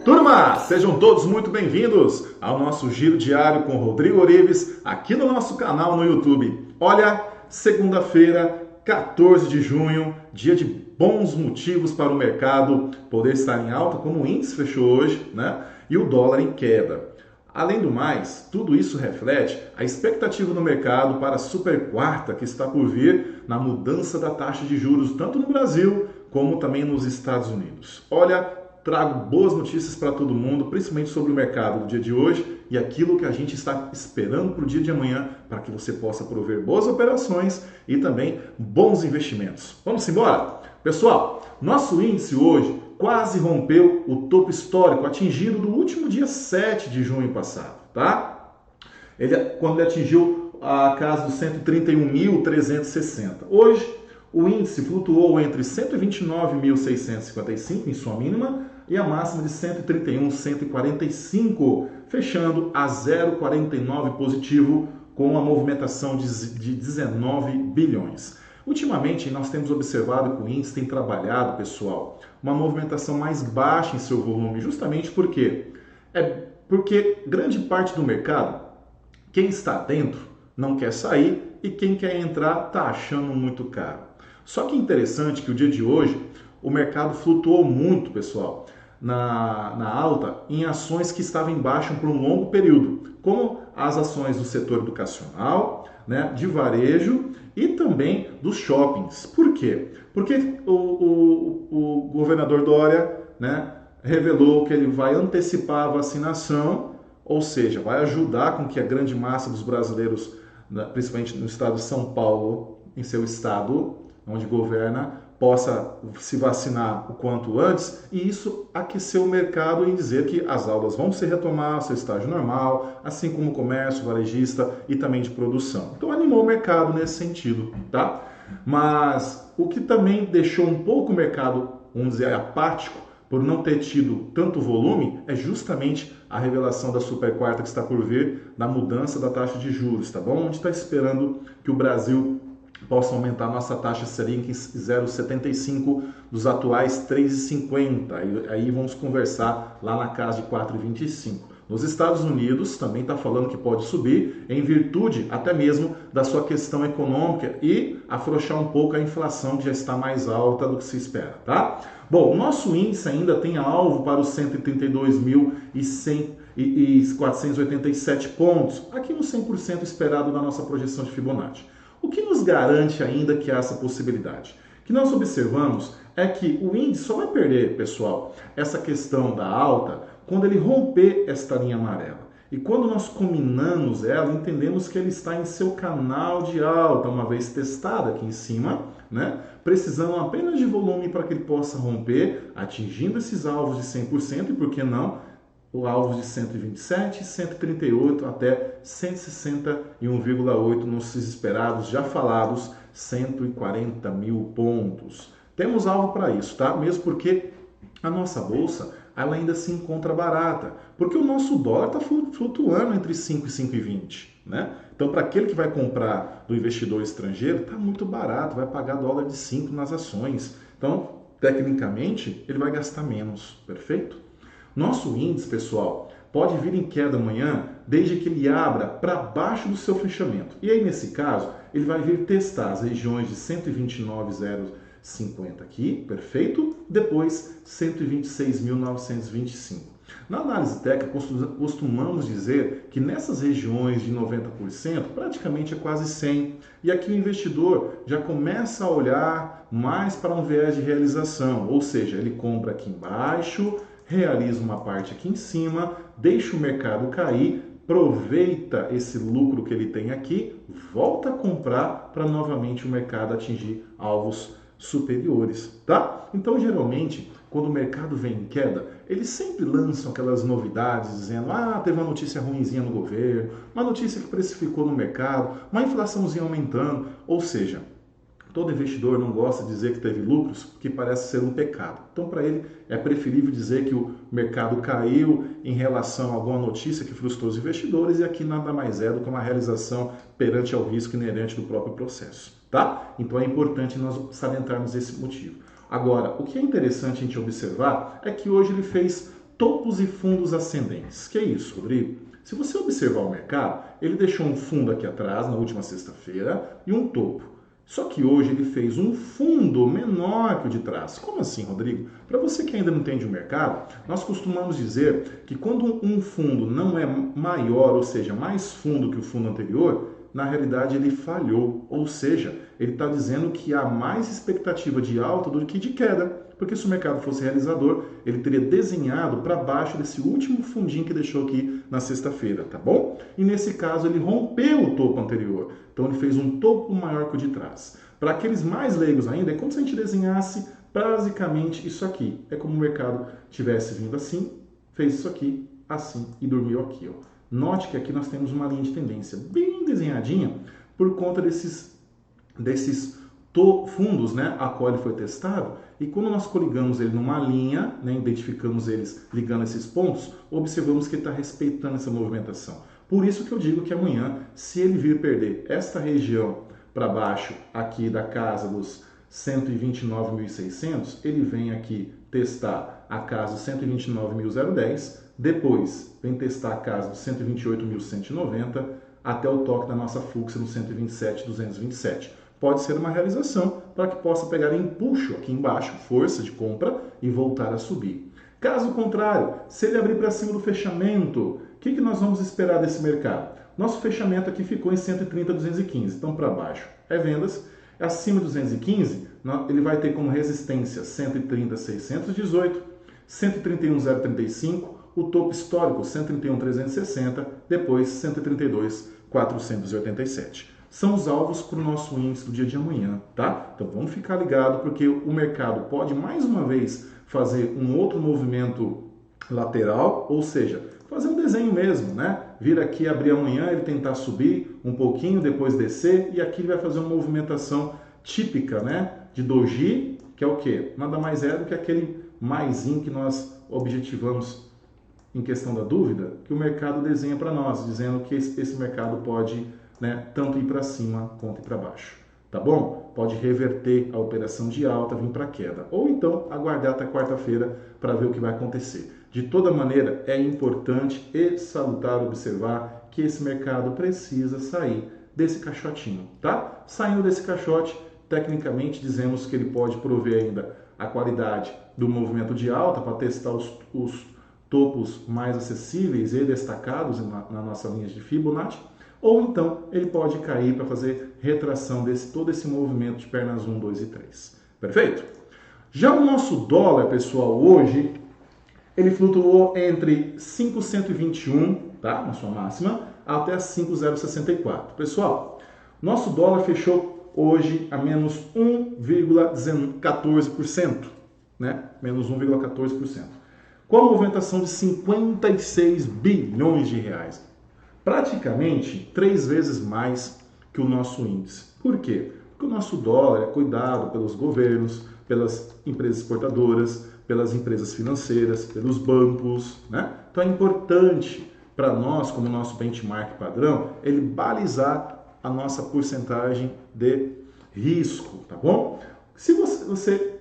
Turma, sejam todos muito bem-vindos ao nosso Giro Diário com Rodrigo Orives, aqui no nosso canal no YouTube. Olha, segunda-feira, 14 de junho, dia de bons motivos para o mercado poder estar em alta, como o índice fechou hoje, né? E o dólar em queda. Além do mais, tudo isso reflete a expectativa do mercado para a super quarta que está por vir na mudança da taxa de juros, tanto no Brasil como também nos Estados Unidos. Olha, trago boas notícias para todo mundo, principalmente sobre o mercado do dia de hoje e aquilo que a gente está esperando para o dia de amanhã, para que você possa prover boas operações e também bons investimentos. Vamos embora? Pessoal, nosso índice hoje quase rompeu o topo histórico atingido no último dia 7 de junho passado, tá? Quando ele atingiu a casa dos 131.360. Hoje, o índice flutuou entre 129.655 em sua mínima e a máxima de 131.145, fechando a 0,49 positivo com uma movimentação de 19 bilhões. Ultimamente, nós temos observado que o índice tem trabalhado, pessoal, uma movimentação mais baixa em seu volume, justamente porque grande parte do mercado, quem está dentro não quer sair e quem quer entrar está achando muito caro. Só que é interessante que o dia de hoje o mercado flutuou muito, pessoal, na alta em ações que estavam em baixa por um longo período, como as ações do setor educacional, né, de varejo e também dos shoppings. Por quê? Porque o governador Dória, né, revelou que ele vai antecipar a vacinação, ou seja, vai ajudar com que a grande massa dos brasileiros, principalmente no estado de São Paulo, em seu estado, onde governa, possa se vacinar o quanto antes, e isso aqueceu o mercado em dizer que as aulas vão se retomar ao seu estágio normal, assim como o comércio, varejista e também de produção. Então animou o mercado nesse sentido, tá? Mas o que também deixou um pouco o mercado, vamos dizer, apático, por não ter tido tanto volume, é justamente a revelação da super quarta que está por vir, da mudança da taxa de juros, tá bom? A gente está esperando que o Brasil possa aumentar a nossa taxa Selic em 0,75 dos atuais 3,50. Aí vamos conversar lá na casa de 4,25. Nos Estados Unidos também está falando que pode subir em virtude até mesmo da sua questão econômica e afrouxar um pouco a inflação que já está mais alta do que se espera, tá? Bom, o nosso índice ainda tem alvo para os 132.487 pontos, aqui no 100% esperado da nossa projeção de Fibonacci. O que nos garante ainda que há essa possibilidade? O que nós observamos é que o índice só vai perder, pessoal, essa questão da alta quando ele romper esta linha amarela. E quando nós combinamos ela, entendemos que ele está em seu canal de alta, uma vez testado aqui em cima, né? Precisando apenas de volume para que ele possa romper, atingindo esses alvos de 100% e, por que não, o alvo de 127, 138 até 161,8 nos esperados, já falados, 140 mil pontos. Temos alvo para isso, tá? Mesmo porque a nossa bolsa ela ainda se encontra barata, porque o nosso dólar está flutuando entre 5 e 5,20, né? Então, para aquele que vai comprar do investidor estrangeiro, está muito barato, vai pagar dólar de 5 nas ações. Então, tecnicamente, ele vai gastar menos, perfeito? Nosso índice, pessoal, pode vir em queda amanhã, desde que ele abra para baixo do seu fechamento. E aí, nesse caso, ele vai vir testar as regiões de 129,050 aqui, perfeito? Depois, 126.925. Na análise técnica, costumamos dizer que nessas regiões de 90%, praticamente é quase 100%. E aqui o investidor já começa a olhar mais para um viés de realização, ou seja, ele compra aqui embaixo, realiza uma parte aqui em cima, deixa o mercado cair, aproveita esse lucro que ele tem aqui, volta a comprar para novamente o mercado atingir alvos superiores, tá? Então, geralmente, quando o mercado vem em queda, eles sempre lançam aquelas novidades dizendo, teve uma notícia ruinzinha no governo, uma notícia que precificou no mercado, uma inflaçãozinha aumentando, ou seja, todo investidor não gosta de dizer que teve lucros, porque parece ser um pecado. Então, para ele, é preferível dizer que o mercado caiu em relação a alguma notícia que frustrou os investidores e aqui nada mais é do que uma realização perante ao risco inerente do próprio processo, tá? Então, é importante nós salientarmos esse motivo. Agora, o que é interessante a gente observar é que hoje ele fez topos e fundos ascendentes. Que é isso, Rodrigo? Se você observar o mercado, ele deixou um fundo aqui atrás, na última sexta-feira, e um topo. Só que hoje ele fez um fundo menor que o de trás. Como assim, Rodrigo? Para você que ainda não entende o mercado, nós costumamos dizer que quando um fundo não é maior, ou seja, mais fundo que o fundo anterior, na realidade ele falhou. Ou seja, ele está dizendo que há mais expectativa de alta do que de queda. Porque se o mercado fosse realizador, ele teria desenhado para baixo desse último fundinho que deixou aqui na sexta-feira, tá bom? E nesse caso ele rompeu o topo anterior. Então ele fez um topo maior que o de trás. Para aqueles mais leigos ainda, é como se a gente desenhasse basicamente isso aqui. É como o mercado tivesse vindo assim, fez isso aqui, assim e dormiu aqui, ó. Note que aqui nós temos uma linha de tendência bem desenhadinha por conta desses fundos, né, a qual ele foi testado, e quando nós coligamos ele numa linha, né, identificamos eles ligando esses pontos, observamos que ele está respeitando essa movimentação. Por isso que eu digo que amanhã, se ele vir perder esta região para baixo aqui da casa dos 129.600, ele vem aqui testar a casa dos 129.010, depois vem testar a casa dos 128.190 até o toque da nossa Fuxa no 127.227. Pode ser uma realização para que possa pegar empuxo aqui embaixo, força de compra e voltar a subir. Caso contrário, se ele abrir para cima do fechamento, o que nós vamos esperar desse mercado? Nosso fechamento aqui ficou em 130.215, então para baixo é vendas. Acima de 215, ele vai ter como resistência 130.618, 131.035, o topo histórico 131.360, depois 132.487. São os alvos para o nosso índice do dia de amanhã, tá? Então vamos ficar ligado porque o mercado pode mais uma vez fazer um outro movimento lateral, ou seja, fazer um desenho mesmo, né? Vir aqui, abrir amanhã, ele tentar subir um pouquinho, depois descer, e aqui ele vai fazer uma movimentação típica, né? De doji, que é o quê? Nada mais é do que aquele maisinho que nós objetivamos em questão da dúvida, que o mercado desenha para nós, dizendo que esse mercado pode, né, tanto ir para cima quanto ir para baixo. Tá bom? Pode reverter a operação de alta, vir para queda. Ou então aguardar até quarta-feira para ver o que vai acontecer. De toda maneira, é importante e salutar observar que esse mercado precisa sair desse caixotinho, tá? Saindo desse caixote, tecnicamente dizemos que ele pode prover ainda a qualidade do movimento de alta para testar os topos mais acessíveis e destacados na nossa linha de Fibonacci, ou então ele pode cair para fazer retração todo esse movimento de pernas 1, 2 e 3. Perfeito? Já o nosso dólar, pessoal, hoje, ele flutuou entre 5,121, tá? Na sua máxima, até 5,064. Pessoal, nosso dólar fechou hoje a menos 1,14%, né? Menos 1,14%. Com a movimentação de 56 bilhões de reais. Praticamente 3 vezes mais que o nosso índice. Por quê? Porque o nosso dólar é cuidado pelos governos, pelas empresas exportadoras, pelas empresas financeiras, pelos bancos, né? Então é importante para nós, como nosso benchmark padrão, ele balizar a nossa porcentagem de risco, tá bom? Se você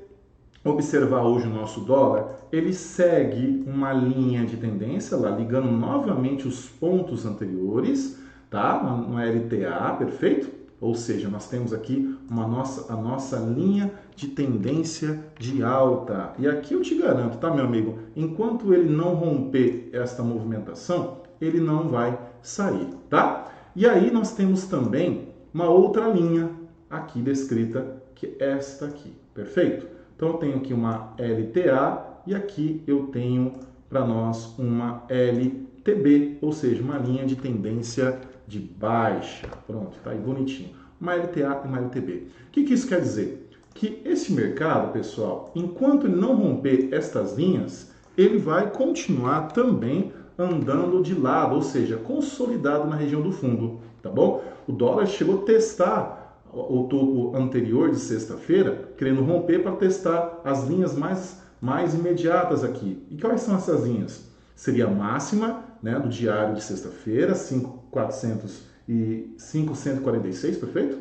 observar hoje o nosso dólar, ele segue uma linha de tendência lá, ligando novamente os pontos anteriores, tá? No LTA, perfeito? Ou seja, nós temos aqui a nossa linha de tendência de alta. E aqui eu te garanto, tá, meu amigo? Enquanto ele não romper esta movimentação, ele não vai sair, tá? E aí nós temos também uma outra linha aqui descrita, que é esta aqui, perfeito? Então eu tenho aqui uma LTA e aqui eu tenho para nós uma LTB, ou seja, uma linha de tendência de baixa. Pronto, tá aí bonitinho. Uma LTA e uma LTB. O que isso quer dizer? Que esse mercado, pessoal, enquanto ele não romper estas linhas, ele vai continuar também andando de lado, ou seja, consolidado na região do fundo, tá bom? O dólar chegou a testar o topo anterior de sexta-feira, querendo romper para testar as linhas mais imediatas aqui. E quais são essas linhas? Seria a máxima, né, do diário de sexta-feira, 5.146, perfeito?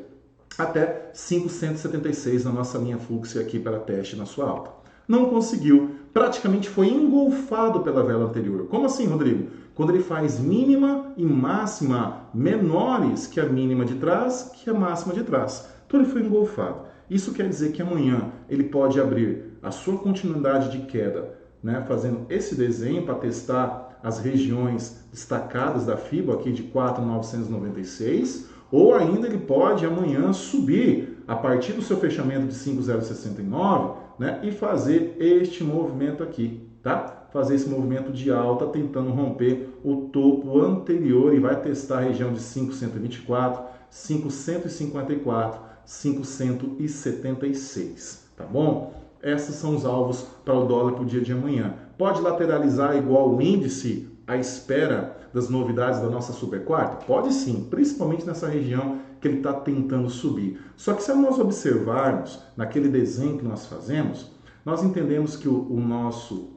até 576 na nossa linha fluxo aqui para teste na sua alta. Não conseguiu, praticamente foi engolfado pela vela anterior. Como assim, Rodrigo? Quando ele faz mínima e máxima menores que a mínima de trás, que a máxima de trás. Então ele foi engolfado. Isso quer dizer que amanhã ele pode abrir a sua continuidade de queda, né, fazendo esse desenho para testar as regiões destacadas da FIBO aqui de 4.996, ou ainda ele pode amanhã subir a partir do seu fechamento de 5.069, né, e fazer este movimento aqui, tá? Fazer esse movimento de alta tentando romper o topo anterior e vai testar a região de 5.124, 5.154, 5.176, tá bom? Esses são os alvos para o dólar para o dia de amanhã. Pode lateralizar igual o índice à espera das novidades da nossa super quarta? Pode sim, principalmente nessa região que ele está tentando subir. Só que se nós observarmos naquele desenho que nós fazemos, nós entendemos que o nosso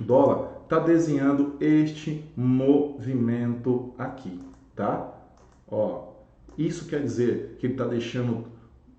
dólar está desenhando este movimento aqui, tá? Ó, isso quer dizer que ele está deixando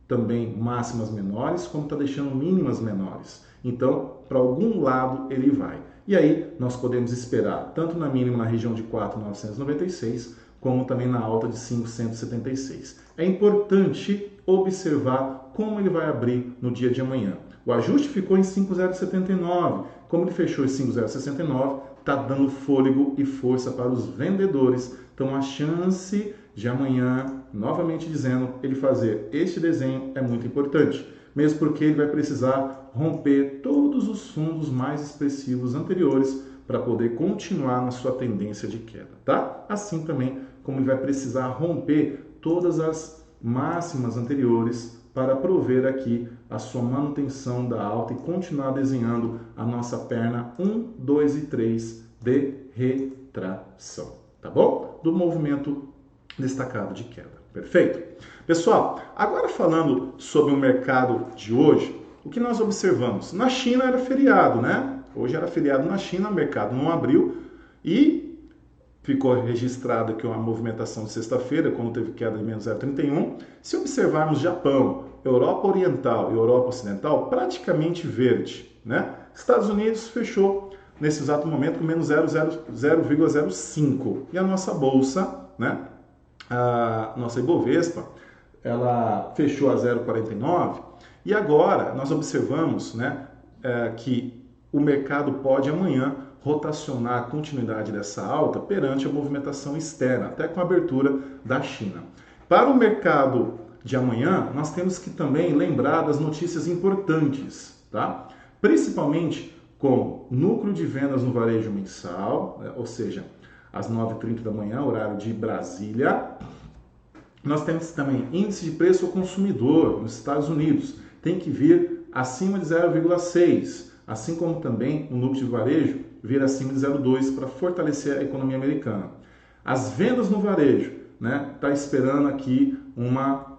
também máximas menores, como está deixando mínimas menores. Então, para algum lado ele vai. E aí, nós podemos esperar, tanto na mínima na região de 4.996, como também na alta de 5.176. É importante observar como ele vai abrir no dia de amanhã. O ajuste ficou em 5.079. Como ele fechou em 5.069, está dando fôlego e força para os vendedores. Então, a chance de amanhã, novamente dizendo, ele fazer este desenho é muito importante, mesmo porque ele vai precisar romper todos os fundos mais expressivos anteriores para poder continuar na sua tendência de queda, tá? Assim também como ele vai precisar romper todas as máximas anteriores para prover aqui a sua manutenção da alta e continuar desenhando a nossa perna 1, 2 e 3 de retração, tá bom? Do movimento destacado de queda. Perfeito? Pessoal, agora falando sobre o mercado de hoje, o que nós observamos? Na China era feriado, né? Hoje era feriado na China, o mercado não abriu e ficou registrado aqui uma movimentação de sexta-feira, quando teve queda de menos 0,31. Se observarmos Japão, Europa Oriental e Europa Ocidental, praticamente verde, né? Estados Unidos fechou nesse exato momento com menos 0,05. E a nossa bolsa, né? A nossa Ibovespa, ela fechou a 0,49 e agora nós observamos, né, que o mercado pode amanhã rotacionar a continuidade dessa alta perante a movimentação externa, até com a abertura da China. Para o mercado de amanhã, nós temos que também lembrar das notícias importantes, tá? Principalmente como núcleo de vendas no varejo mensal, né, ou seja, às 9h30 da manhã, horário de Brasília. Nós temos também índice de preço ao consumidor nos Estados Unidos. Tem que vir acima de 0,6, assim como também o núcleo de varejo vir acima de 0,2 para fortalecer a economia americana. As vendas no varejo, né, está esperando aqui uma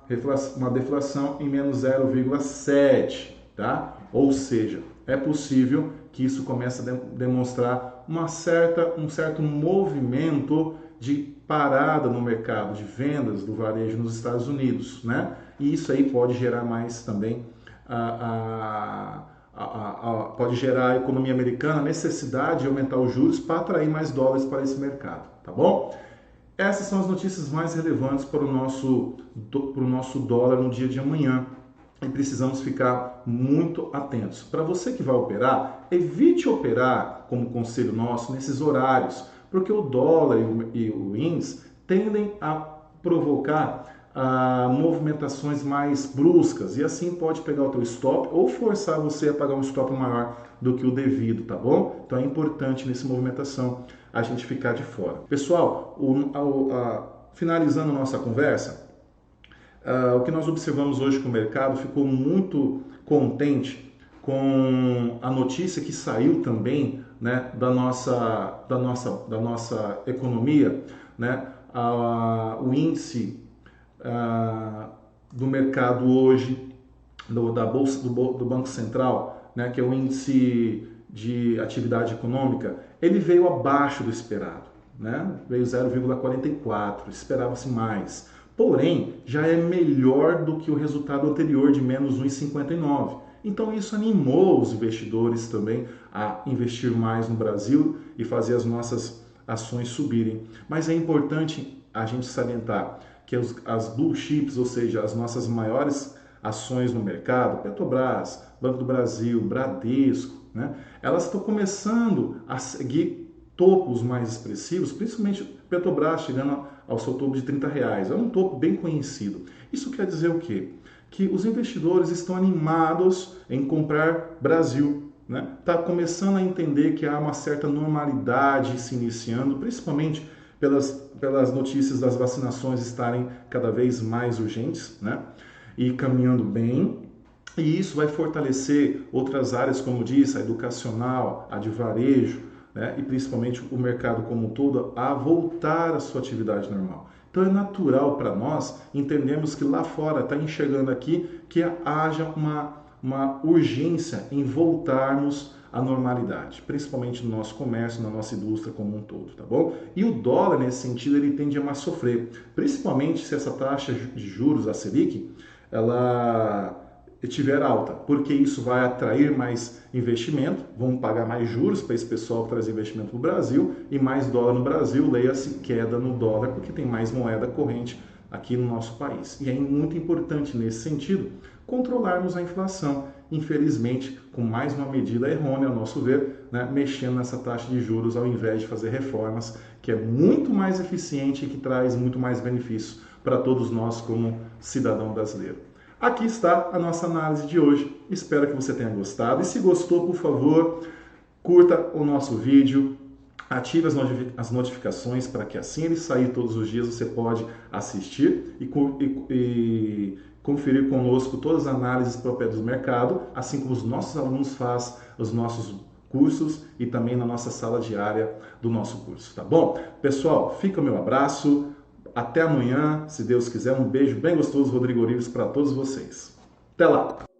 deflação em menos 0,7, tá? Ou seja, é possível que isso comece a demonstrar um certo movimento de parada no mercado de vendas do varejo nos Estados Unidos, né? E isso aí pode gerar mais também pode gerar a economia americana a necessidade de aumentar os juros para atrair mais dólares para esse mercado, tá bom? Essas são as notícias mais relevantes para o nosso dólar no dia de amanhã. E precisamos ficar muito atentos. Para você que vai operar, evite operar, como conselho nosso, nesses horários, porque o dólar e o índice tendem a provocar movimentações mais bruscas e assim pode pegar o teu stop ou forçar você a pagar um stop maior do que o devido, tá bom? Então é importante nessa movimentação a gente ficar de fora. Pessoal, finalizando a nossa conversa, o que nós observamos hoje com o mercado ficou muito contente com a notícia que saiu também, né, da nossa economia, né, o índice do mercado hoje, da Bolsa do Banco Central, né, que é o índice de atividade econômica, ele veio abaixo do esperado, né, veio 0,44, esperava-se mais. Porém, já é melhor do que o resultado anterior de menos 1,59. Então isso animou os investidores também a investir mais no Brasil e fazer as nossas ações subirem. Mas é importante a gente salientar que as blue chips, ou seja, as nossas maiores ações no mercado, Petrobras, Banco do Brasil, Bradesco, né, elas estão começando a seguir topos mais expressivos, principalmente Petrobras chegando ao seu topo de R$ 30. É um topo bem conhecido. Isso quer dizer o quê? Que os investidores estão animados em comprar Brasil. Está começando a entender que há uma certa normalidade se iniciando, principalmente pelas notícias das vacinações estarem cada vez mais urgentes, né? E caminhando bem. E isso vai fortalecer outras áreas, como disse, a educacional, a de varejo, né? E principalmente o mercado como um todo a voltar à sua atividade normal. Então é natural para nós entendermos que lá fora está enxergando aqui que haja uma urgência em voltarmos à normalidade, principalmente no nosso comércio, na nossa indústria como um todo, tá bom? E o dólar, nesse sentido, ele tende a mais sofrer, principalmente se essa taxa de juros, a Selic, ela estiver alta, porque isso vai atrair mais investimento, vão pagar mais juros para esse pessoal que traz investimento no Brasil e mais dólar no Brasil, leia-se queda no dólar, porque tem mais moeda corrente aqui no nosso país. E é muito importante nesse sentido controlarmos a inflação, infelizmente com mais uma medida errônea, ao nosso ver, né, mexendo nessa taxa de juros ao invés de fazer reformas, que é muito mais eficiente e que traz muito mais benefícios para todos nós como cidadão brasileiro. Aqui está a nossa análise de hoje. Espero que você tenha gostado. E se gostou, por favor, curta o nosso vídeo, ative as notificações para que assim ele sair todos os dias você pode assistir e conferir conosco todas as análises próprias do mercado, assim como os nossos alunos fazem os nossos cursos e também na nossa sala diária do nosso curso, tá bom? Pessoal, fica o meu abraço. Até amanhã, se Deus quiser. Um beijo bem gostoso, Rodrigo Orives, para todos vocês. Até lá!